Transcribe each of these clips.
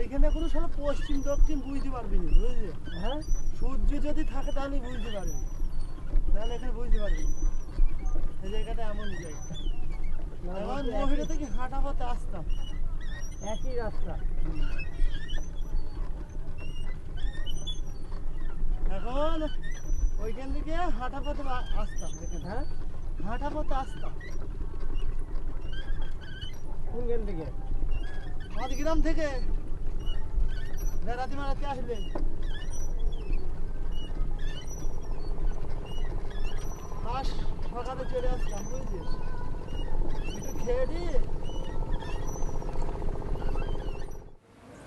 এইখানে কোনো সব পশ্চিম দক্ষিণ বুঝতে পারবি না, বুঝলি? হ্যাঁ, সূর্য যদি থাকে তাহলে বুঝতে পারবি, তাহলে এখানে বুঝতে পারবি। এই জায়গাটা এমনই জায়গা। এখন মহিলা থেকে হাঁটা পথে আসতাম, একই রাস্তা। এখন ওইখান থেকে হাঁটা পথে আসতাম, এখানে হ্যাঁ হাঁটা পথে আসতাম। কোনখান থেকে? আমাদের গ্রাম থেকে বেড়াতে মারাতে আসলে আস সকালে চলে আসতাম, বুঝছিস? একটু খেয়ে দিয়ে।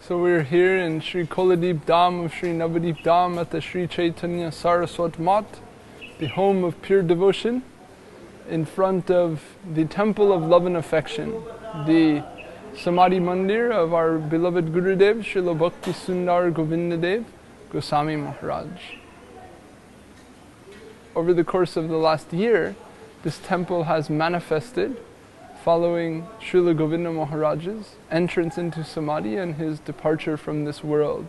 So we're here in Sri Koladeep Dham of Sri Navadip Dham at the Sri Chaitanya Saraswat Mat, the home of pure devotion, in front of the temple of love and affection, the Samadhi Mandir of our beloved Gurudev, Srila Bhakti Sundar Govinda-dev, Goswami Maharaj. Over the course of the last year, this temple has manifested following Srila Govinda Maharaj's entrance into Samadhi and his departure from this world.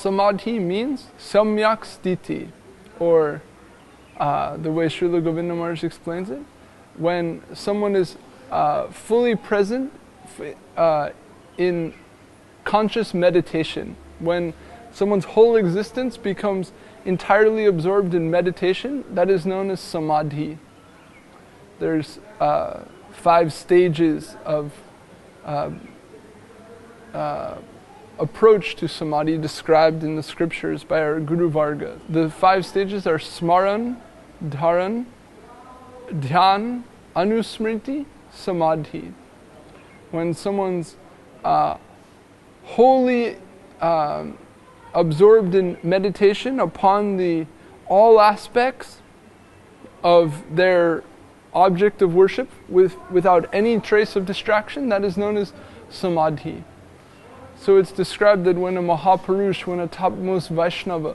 Samadhi means samyak sthiti, or the way Srila Govinda Maharaj explains it, when someone is fully present in conscious meditation, when someone's whole existence becomes entirely absorbed in meditation, that is known as Samadhi. There's 5 stages of approach to Samadhi described in the scriptures by our Guru Varga. The 5 stages are Smaran, Dharan, Dhyan, Anusmriti, Samadhi. When someone's wholly absorbed in meditation upon all aspects of their object of worship without any trace of distraction, that is known as Samadhi. So it's described that when a Mahapurush, when a topmost Vaishnava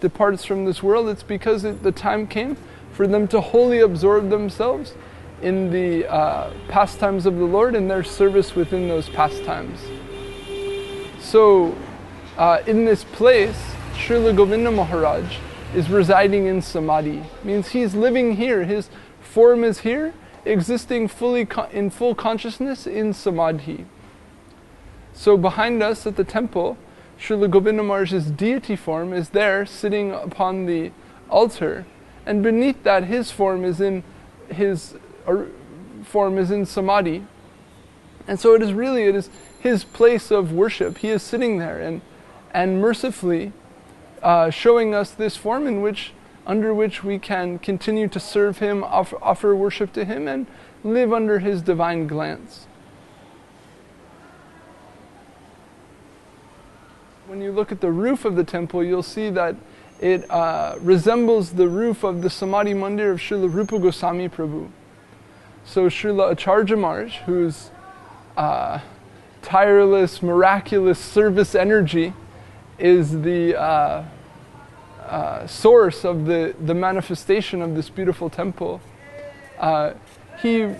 departs from this world, it's because the time came for them to wholly absorb themselves in the pastimes of the Lord and their service within those pastimes. So in this place, Srila Govinda Maharaj is residing in Samadhi. Means he's living here, his form is here, existing fully in full consciousness in Samadhi. So behind us at the temple, Srila Govinda Maharaj's deity form is there sitting upon the altar, and beneath that his form is in Samadhi. And so it is his place of worship. He is sitting there and mercifully showing us this form under which we can continue to serve him, offer worship to him, and live under his divine glance. When you look at the roof of the temple, you'll see that it resembles the roof of the Samadhi Mandir of Srila Rupa Goswami Prabhu. So Srila Acharya Maharaj, whose tireless, miraculous service energy is the source of the manifestation of this beautiful temple, he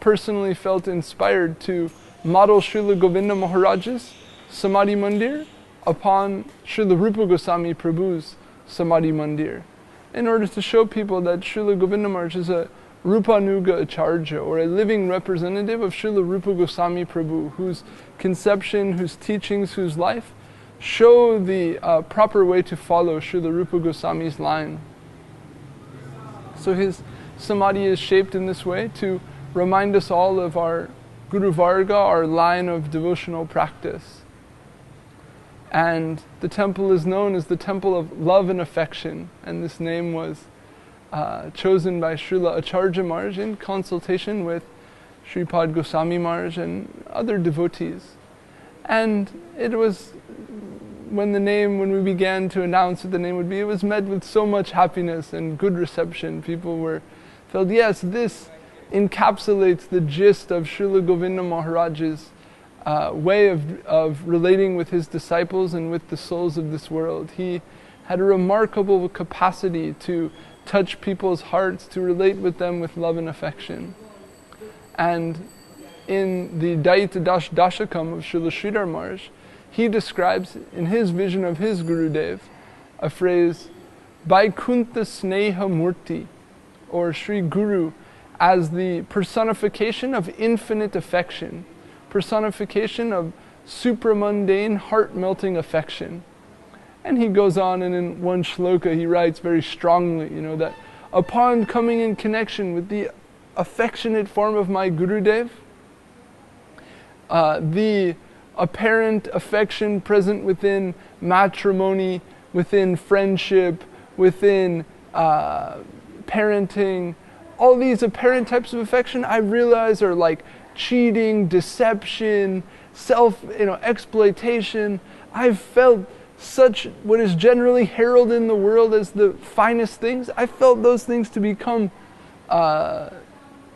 personally felt inspired to model Srila Govinda Maharaj's Samadhi Mandir upon Srila Rupa Goswami Prabhu's Samadhi Mandir, in order to show people that Srila Govinda Maharaj is a Rupanuga Acharya, or a living representative of Srila Rupa Goswami Prabhu, whose conception, whose teachings, whose life show the proper way to follow Srila Rupa Goswami's line. So his Samadhi is shaped in this way to remind us all of our Guru Varga, our line of devotional practice. And the temple is known as the Temple of Love and Affection, and this name was chosen by Srila Acharya Maharaj in consultation with Sripad Goswami Maharaj and other devotees. And it was, when we began to announce what the name would be, it was met with so much happiness and good reception. People felt, yes, this encapsulates the gist of Srila Govinda Maharaj's way of relating with his disciples and with the souls of this world. He had a remarkable capacity to touch people's hearts, to relate with them with love and affection. And in the Daita Dashakam of Srila Sridhar Maharaj, he describes in his vision of his Gurudev a phrase, Vaikuntha Sneha Murti, or Sri Guru, as the personification of infinite affection, personification of supramundane, heart-melting affection. And he goes on, and in one shloka he writes very strongly, that upon coming in connection with the affectionate form of my Gurudev, the apparent affection present within matrimony, within friendship, within parenting, all these apparent types of affection I realize are like cheating, deception, exploitation. I've felt such what is generally heralded in the world as the finest things. I felt those things to become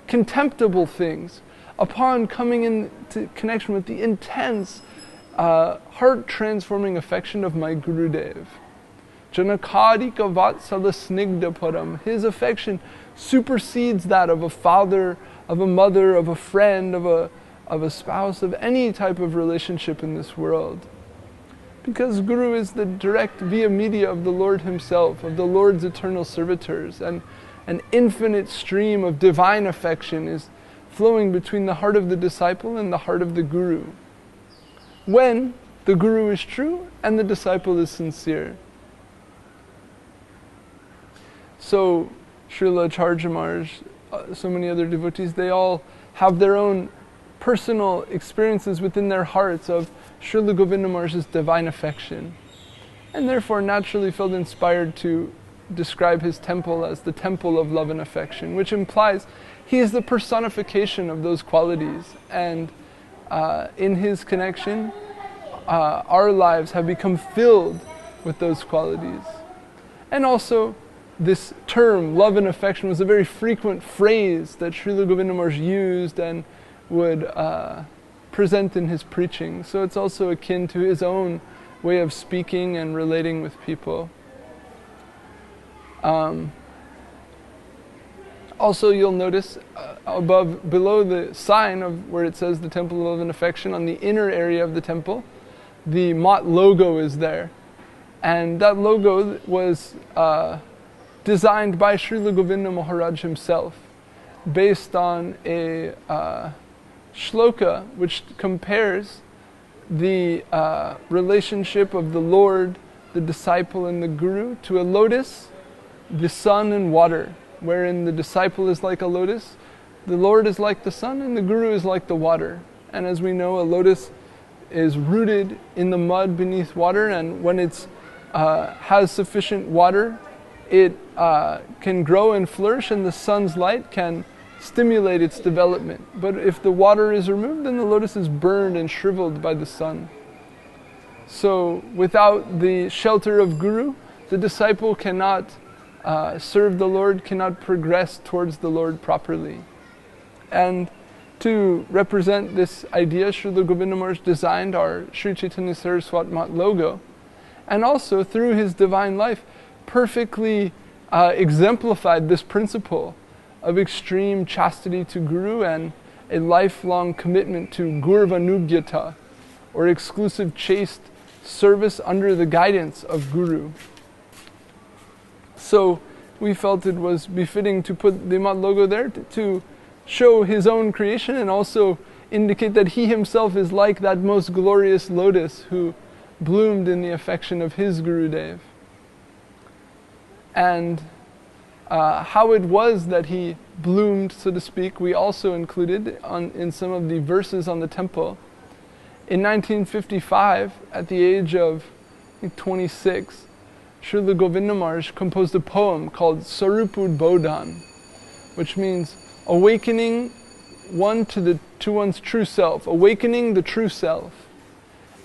contemptible things upon coming into connection with the intense, heart-transforming affection of my Gurudev. Janakadika Vatsala Snigdha Param. His affection supersedes that of a father, of a mother, of a friend, of a spouse, of any type of relationship in this world. Because Guru is the direct via media of the Lord Himself, of the Lord's eternal servitors, and an infinite stream of divine affection is flowing between the heart of the disciple and the heart of the Guru, when the Guru is true and the disciple is sincere. So Srila Acharya Maharaj, so many other devotees, they all have their own personal experiences within their hearts of Srila Govinda Maharaj's divine affection, and therefore naturally felt inspired to describe his temple as the temple of love and affection, which implies he is the personification of those qualities, and in his connection, our lives have become filled with those qualities. And also, this term, love and affection, was a very frequent phrase that Srila Govinda Maharaj used and would present in his preaching. So it's also akin to his own way of speaking and relating with people. Also, you'll notice below the sign of where it says the Temple of Love and Affection, on the inner area of the temple, the Mat logo is there. And that logo was designed by Srila Govinda Maharaj himself, based on a shloka which compares the relationship of the Lord, the disciple, and the Guru to a lotus, the sun, and water, wherein the disciple is like a lotus, the Lord is like the sun, and the Guru is like the water. And as we know, a lotus is rooted in the mud beneath water, and when it has sufficient water, it can grow and flourish, and the sun's light can stimulate its development. But if the water is removed, then the lotus is burned and shriveled by the sun. So without the shelter of Guru, the disciple cannot serve the Lord, cannot progress towards the Lord properly. And to represent this idea, Srila Govinda Maharaj designed our Sri Chaitanya Saraswat Mat logo, and also through his divine life perfectly exemplified this principle of extreme chastity to Guru and a lifelong commitment to Gurvanugyata, or exclusive chaste service under the guidance of Guru. So we felt it was befitting to put the Mat logo there to show his own creation, and also indicate that he himself is like that most glorious lotus who bloomed in the affection of his Gurudev. And how it was that he bloomed, so to speak, we also included in some of the verses on the temple. In 1955, at the age of 26, Srila Govinda Maharaj composed a poem called Sarupud Bodhan, which means awakening one to one's true self, awakening the true self.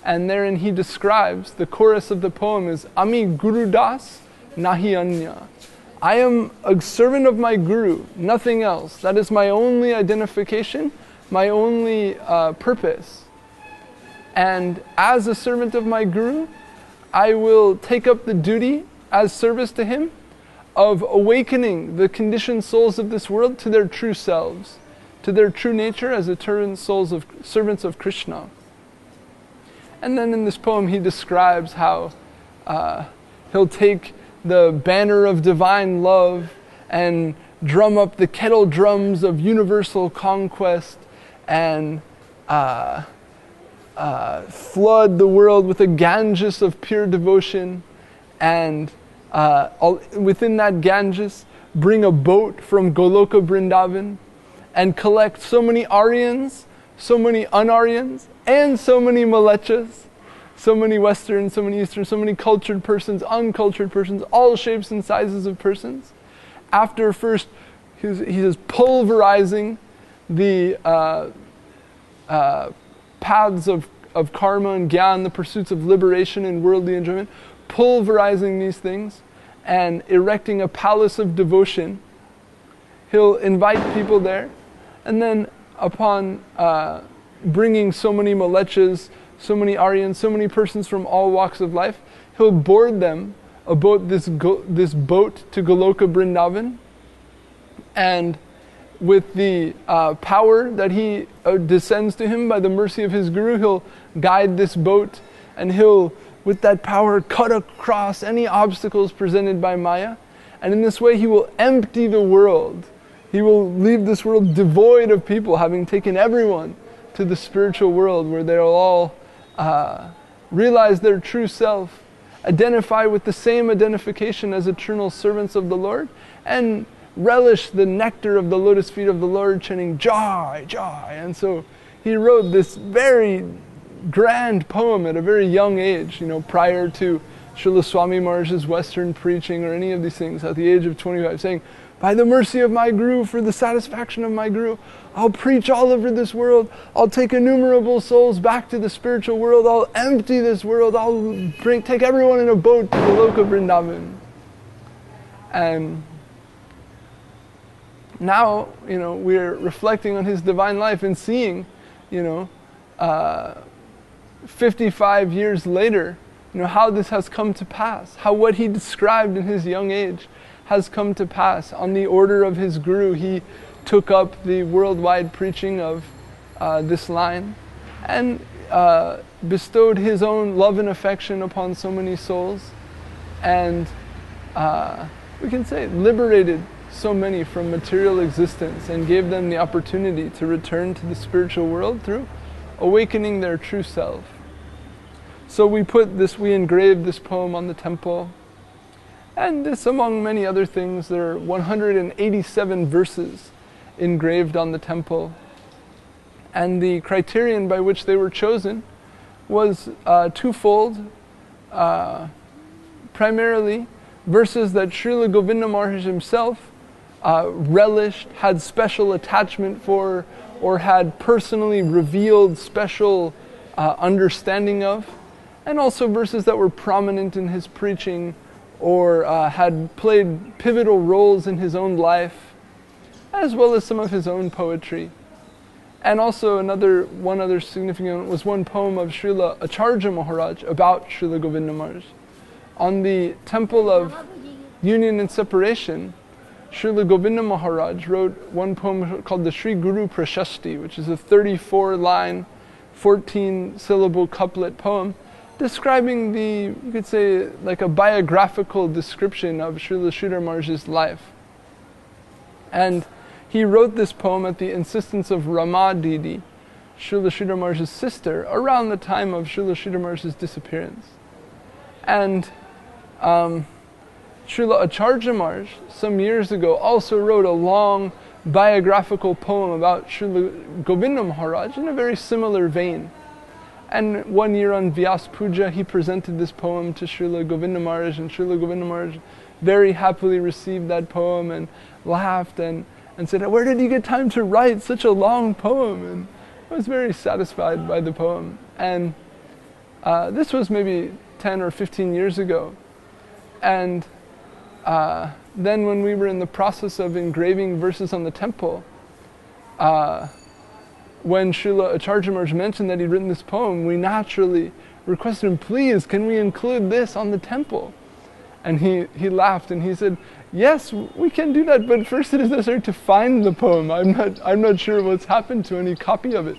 And therein he describes, the chorus of the poem is Ami Guru Das Nahi Anya. I am a servant of my Guru, nothing else. That is my only identification, my only purpose. And as a servant of my Guru, I will take up the duty as service to him of awakening the conditioned souls of this world to their true selves, to their true nature as eternal souls of servants of Krishna. And then in this poem he describes how he'll take the banner of divine love and drum up the kettle drums of universal conquest and flood the world with a Ganges of pure devotion, and within that Ganges bring a boat from Goloka Vrindavan and collect so many Aryans, so many un-Aryans, and so many Malechas, so many Western, so many Eastern, so many cultured persons, uncultured persons, all shapes and sizes of persons. After first, he is pulverizing the paths of karma and gyan, the pursuits of liberation and worldly enjoyment, pulverizing these things and erecting a palace of devotion. He'll invite people there, and then upon bringing so many Malechas, so many Aryans, so many persons from all walks of life, he'll board them aboard this boat to Goloka Vrindavan, and with the power that he descends to him by the mercy of his Guru, he'll guide this boat, and he'll, with that power, cut across any obstacles presented by Maya. And in this way he will empty the world. He will leave this world devoid of people, having taken everyone to the spiritual world where they'll all realize their true self, identify with the same identification as eternal servants of the Lord, and relish the nectar of the lotus feet of the Lord, chanting Jai, Jai. And so he wrote this very grand poem at a very young age, prior to Srila Swami Maharaj's Western preaching or any of these things, at the age of 25, saying, by the mercy of my Guru, for the satisfaction of my Guru, I'll preach all over this world. I'll take innumerable souls back to the spiritual world. I'll empty this world. I'll take everyone in a boat to the Goloka Vrindavan. And now, we're reflecting on his divine life and seeing, 55 years later, how this has come to pass, how what he described in his young age has come to pass. On the order of his Guru, he took up the worldwide preaching of this line and bestowed his own love and affection upon so many souls, and we can say liberated so many from material existence and gave them the opportunity to return to the spiritual world through awakening their true self. So we engraved this poem on the temple, and this, among many other things, there are 187 verses engraved on the temple, and the criterion by which they were chosen was twofold. Primarily, verses that Srila Govinda Maharaj himself relished, had special attachment for, or had personally revealed special understanding of, and also verses that were prominent in his preaching or had played pivotal roles in his own life, as well as some of his own poetry. And also one other significant was one poem of Srila Acharya Maharaj about Srila Govinda Maharaj. On the temple of union and separation, Srila Govinda Maharaj wrote one poem called the Sri Guru Prashasti, which is a 34-line, 14-syllable couplet poem describing you could say, like a biographical description of Srila Sridhar Maharaj's life. And he wrote this poem at the insistence of Rama Didi, Srila Sridhar Maharaj's sister, around the time of Srila Sridhar Maharaj's disappearance. And Srila Acharya Maharaj, some years ago, also wrote a long biographical poem about Srila Govinda Maharaj in a very similar vein. And one year on Vyas Puja, he presented this poem to Srila Govinda Maharaj, and Srila Govinda Maharaj very happily received that poem and laughed and said, where did you get time to write such a long poem? And I was very satisfied by the poem. And this was maybe 10 or 15 years ago. And then when we were in the process of engraving verses on the temple, when Srila Acharya Maharaj mentioned that he'd written this poem, we naturally requested him, please, can we include this on the temple? And he laughed and he said, yes, we can do that, but first it is necessary to find the poem. I'm not sure what's happened to any copy of it.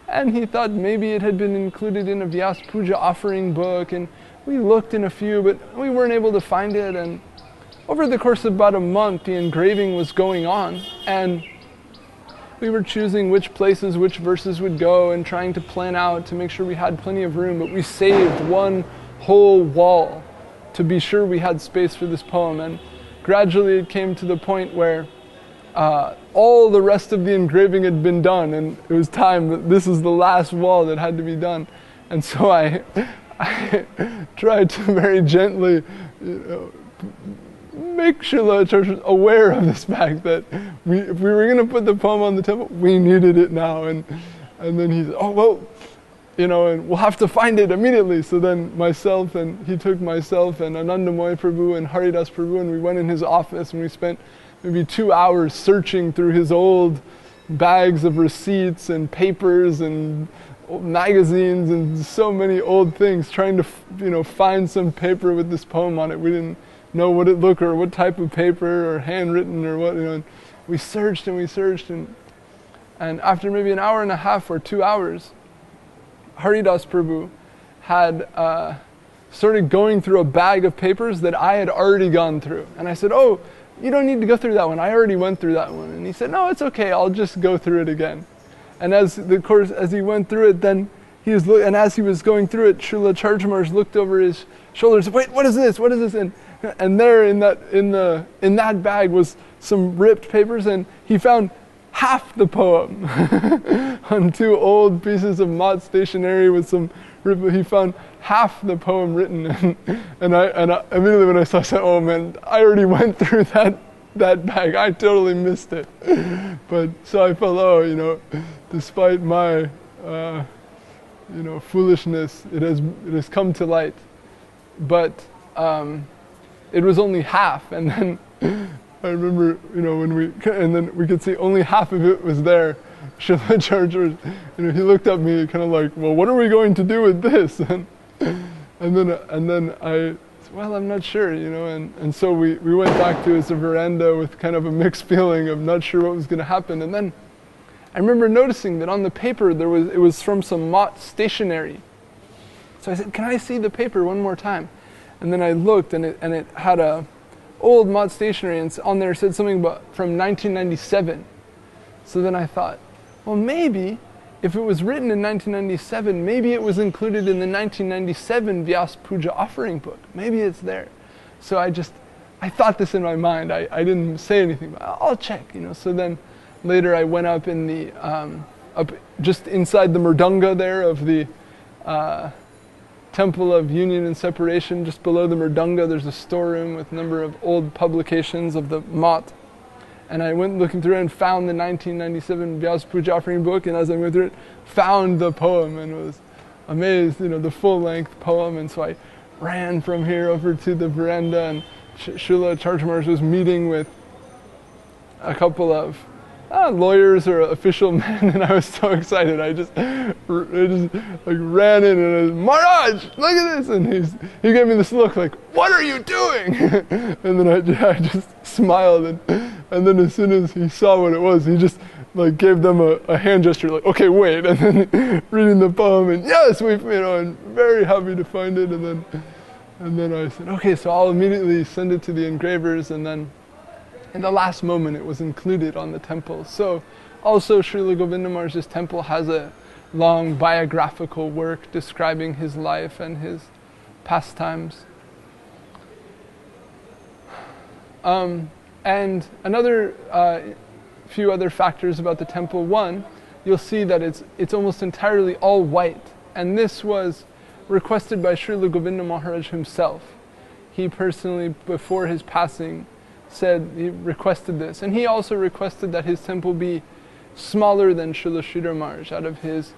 And he thought maybe it had been included in a Vyas Puja offering book, and we looked in a few, but we weren't able to find it. And over the course of about a month, the engraving was going on, and we were choosing which places, which verses would go, and trying to plan out to make sure we had plenty of room, but we saved one whole wall to be sure we had space for this poem. And gradually it came to the point where all the rest of the engraving had been done, and it was time that this is the last wall that had to be done. And so I tried to very gently make Srila Church aware of this fact that if we were going to put the poem on the temple, we needed it now. And then he said, oh, well, and we'll have to find it immediately. So then he took myself and Anandamoy Prabhu and Haridas Prabhu, and we went in his office and we spent maybe 2 hours searching through his old bags of receipts and papers and magazines and so many old things, trying to find some paper with this poem on it. We didn't know what it looked or what type of paper or handwritten or what, and we searched and we searched, and after maybe an hour and a half or 2 hours, Haridas Prabhu had started going through a bag of papers that I had already gone through. And I said, oh, you don't need to go through that one. I already went through that one. And he said, no, it's okay. I'll just go through it again. And as he went through it, then and as he was going through it, Srila Charjamarj looked over his shoulder and said, wait, what is this? What is this? And there in that bag was some ripped papers, and he found half the poem on 2 old pieces of Mott stationery with some he found half the poem written, and I immediately when I saw, I said, oh man, I already went through that bag. I totally missed it. But so I felt, despite my foolishness, it has come to light. But it was only half, and then I remember, and then we could see only half of it was there. Srila Charjamarj, he looked at me kind of like, well, what are we going to do with this? And then I said, well, I'm not sure, and so we went back to his veranda with kind of a mixed feeling of not sure what was going to happen. And then I remember noticing that on the paper it was from some Mott stationery. So I said, can I see the paper one more time? And then I looked, and it had a old Mott stationery, and on there said something about from 1997. So then I thought, well, maybe if it was written in 1997, maybe it was included in the 1997 Vyas Puja offering book. Maybe it's there. So I thought this in my mind. I didn't say anything, but I'll check, So then later I went up in the up just inside the Mridanga there of the Temple of Union and Separation. Just below the Mridanga, there's a storeroom with a number of old publications of the Mott. And I went looking through it and found the 1997 Vyas Puja offering book, and as I went through it, found the poem and was amazed, the full-length poem. And so I ran from here over to the veranda, and Srila Charjamarj was meeting with a couple of lawyers or official men, and I was so excited. I just ran in and I said, Maharaj, look at this! And he gave me this look like, what are you doing? And then I just smiled, and then as soon as he saw what it was, he just gave them a hand gesture, like, okay, wait, and then reading the poem, and yes, I'm very happy to find it, and then I said, okay, so I'll immediately send it to the engravers, and then in the last moment it was included on the temple. So also Srila Govinda Maharaj's temple has a long biographical work describing his life and his pastimes. And another few other factors about the temple. One, you'll see that it's almost entirely all white, and this was requested by Srila Govinda Maharaj himself. He personally, before his passing, said he requested this, and he also requested that his temple be smaller than Srila Sridhar Maharaj, out of his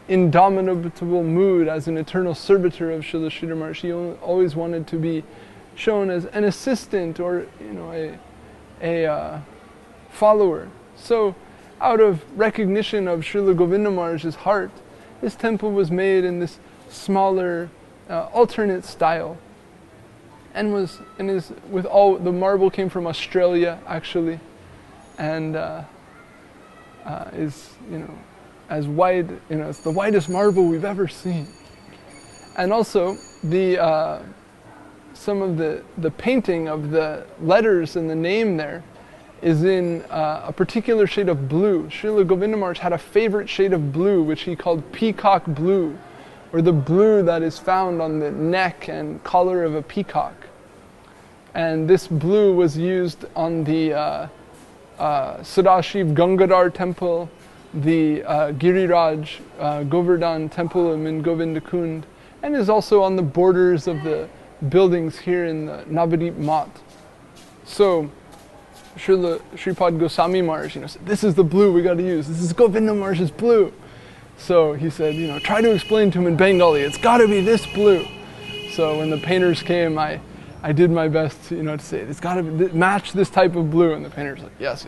indomitable mood as an eternal servitor of Srila Sridhar Maharaj. He always wanted to be shown as an assistant or a follower. So out of recognition of Srila Govinda Maharaj's heart, his temple was made in this smaller alternate style. and with all the marble came from Australia actually, and is as wide, it's the widest marble we've ever seen. And also the some of the painting of the letters and the name there is in a particular shade of blue. Srila Govinda Maharaj had a favorite shade of blue which he called peacock blue, or the blue that is found on the neck and collar of a peacock. And this blue was used on the Sadashiv Gangadhar temple, the Giriraj Govardhan temple in Govinda Kund, and is also on the borders of the buildings here in the Navadip Mat. So Sripad Goswami Maharaj said, this is the blue we got to use. This is Govinda Maharaj's blue. So he said, try to explain to him in Bengali, it's got to be this blue. So when the painters came, I did my best to say, it's got to match this type of blue. And the painter's like, yes.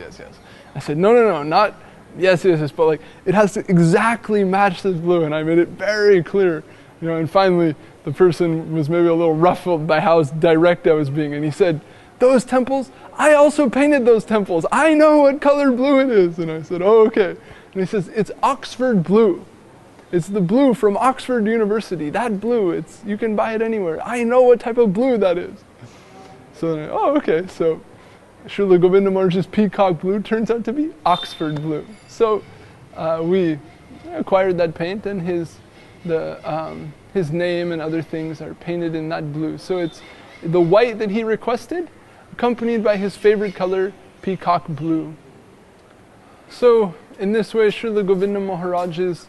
I said, no, not yes, but like, it has to exactly match this blue. And I made it very clear, and finally the person was maybe a little ruffled by how direct I was being. And he said, those temples, I also painted those temples. I know what color blue it is. And I said, oh, okay. And he says, it's Oxford blue. It's the blue from Oxford University. That blue, you can buy it anywhere. I know what type of blue that is. So then okay. So Srila Govinda Maharaj's peacock blue turns out to be Oxford blue. So we acquired that paint, and his name and other things are painted in that blue. So it's the white that he requested, accompanied by his favorite color, peacock blue. So in this way, Srila Govinda Maharaj's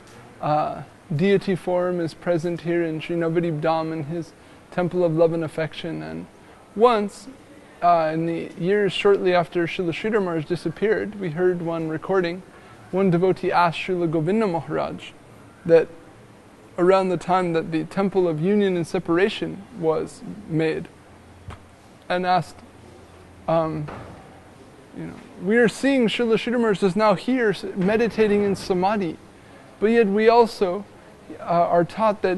deity form is present here in Sri Navadip Dham in his temple of love and affection. And once, in the years shortly after Srila Sridhar Maharaj disappeared, we heard one recording. One devotee asked Srila Govinda Maharaj that around the time that the temple of union and separation was made, and asked, we are seeing Srila Sridhar Maharaj is now here meditating in Samadhi, but yet we also are taught that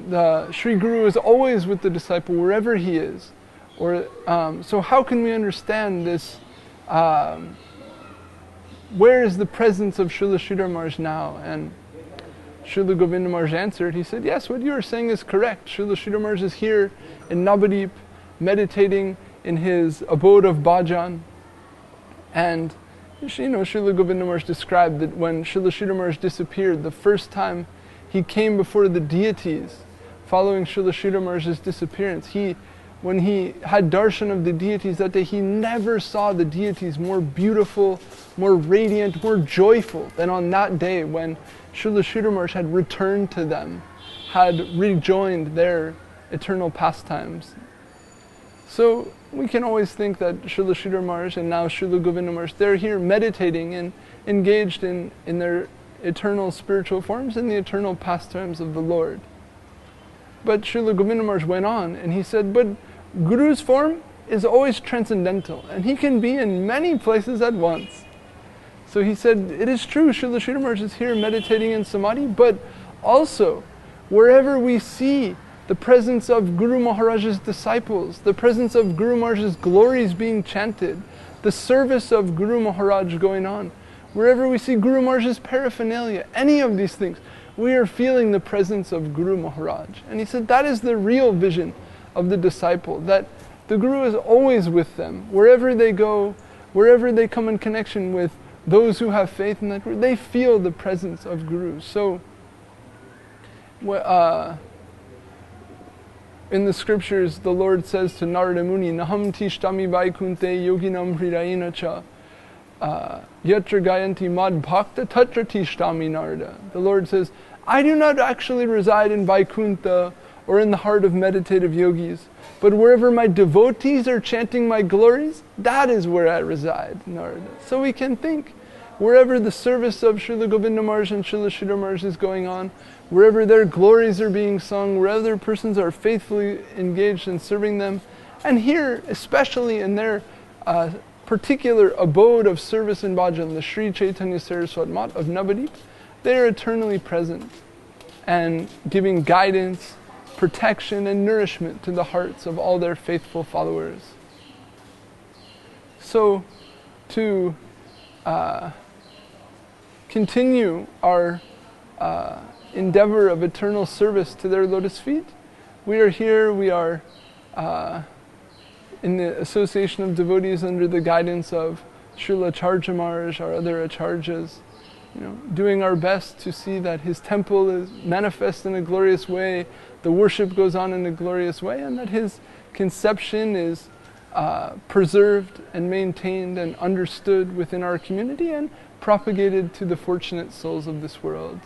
the Sri Guru is always with the disciple wherever he is. So how can we understand this? Where is the presence of Srila Sridhar Maharaj now? And Srila Govinda Maharaj answered, he said, yes, what you are saying is correct. Srila Sridhar Maharaj is here in Navadip, meditating in his abode of bhajan. And Srila Govinda Maharaj described that when Srila Sridhar Maharaj disappeared, the first time he came before the deities, following Srila Sridhar Maharaj's disappearance, when he had darshan of the deities that day, he never saw the deities more beautiful, more radiant, more joyful than on that day when Srila Sridhar Maharaj had returned to them, had rejoined their eternal pastimes. So we can always think that Srila Sridhar Maharaj and now Srila Govinda Maharaj, they're here meditating and engaged in their eternal spiritual forms and the eternal pastimes of the Lord. But Srila Govinda Maharaj went on and he said, but Guru's form is always transcendental and he can be in many places at once. So he said, it is true, Srila Sridhar Maharaj is here meditating in Samadhi, but also wherever we see the presence of Guru Maharaj's disciples, the presence of Guru Maharaj's glories being chanted, the service of Guru Maharaj going on, wherever we see Guru Maharaj's paraphernalia, any of these things, we are feeling the presence of Guru Maharaj. And he said that is the real vision of the disciple, that the Guru is always with them. Wherever they go, wherever they come in connection with those who have faith in that Guru, they feel the presence of Guru. So, in the scriptures, the Lord says to Narada Muni, Naham tishtami vaikunte yoginam hridayena cha yatra gayanti mad bhakta tatra tishtami Narada. The Lord says, I do not actually reside in Vaikuntha or in the heart of meditative yogis, but wherever my devotees are chanting my glories, that is where I reside, Narada. So we can think, wherever the service of Srila Govinda Maharaj and Srila Sridhar Maharaj is going on, wherever their glories are being sung, wherever their persons are faithfully engaged in serving them, and here, especially in their particular abode of service and bhajan, the Sri Chaitanya Saraswat Mat of Navadip, they are eternally present and giving guidance, protection and nourishment to the hearts of all their faithful followers. So, to continue our endeavor of eternal service to their lotus feet, we are here, we are in the association of devotees under the guidance of Srila Acharya Maharaj, our other acharyas, doing our best to see that his temple is manifest in a glorious way, the worship goes on in a glorious way, and that his conception is preserved and maintained and understood within our community and propagated to the fortunate souls of this world.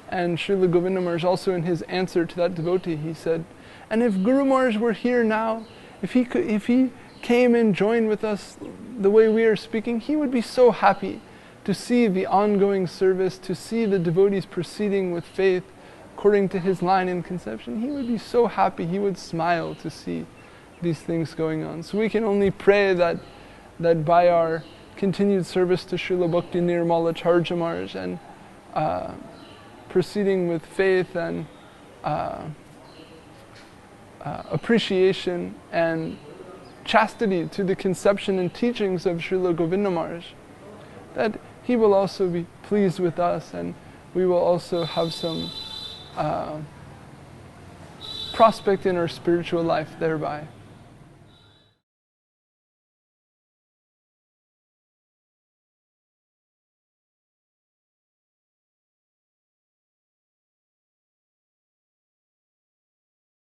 And Srila Govinda Maharaj also, in his answer to that devotee, he said, and if Guru Maharaj were here now, if he came and joined with us the way we are speaking, he would be so happy to see the ongoing service, to see the devotees proceeding with faith according to his line in conception. He would be so happy, he would smile to see these things going on. So we can only pray that by our continued service to Srila Bhakti Nirmala Acharya Maharaj and proceeding with faith and appreciation and chastity to the conception and teachings of Srila Govinda Maharaj, that he will also be pleased with us and we will also have some prospect in our spiritual life thereby.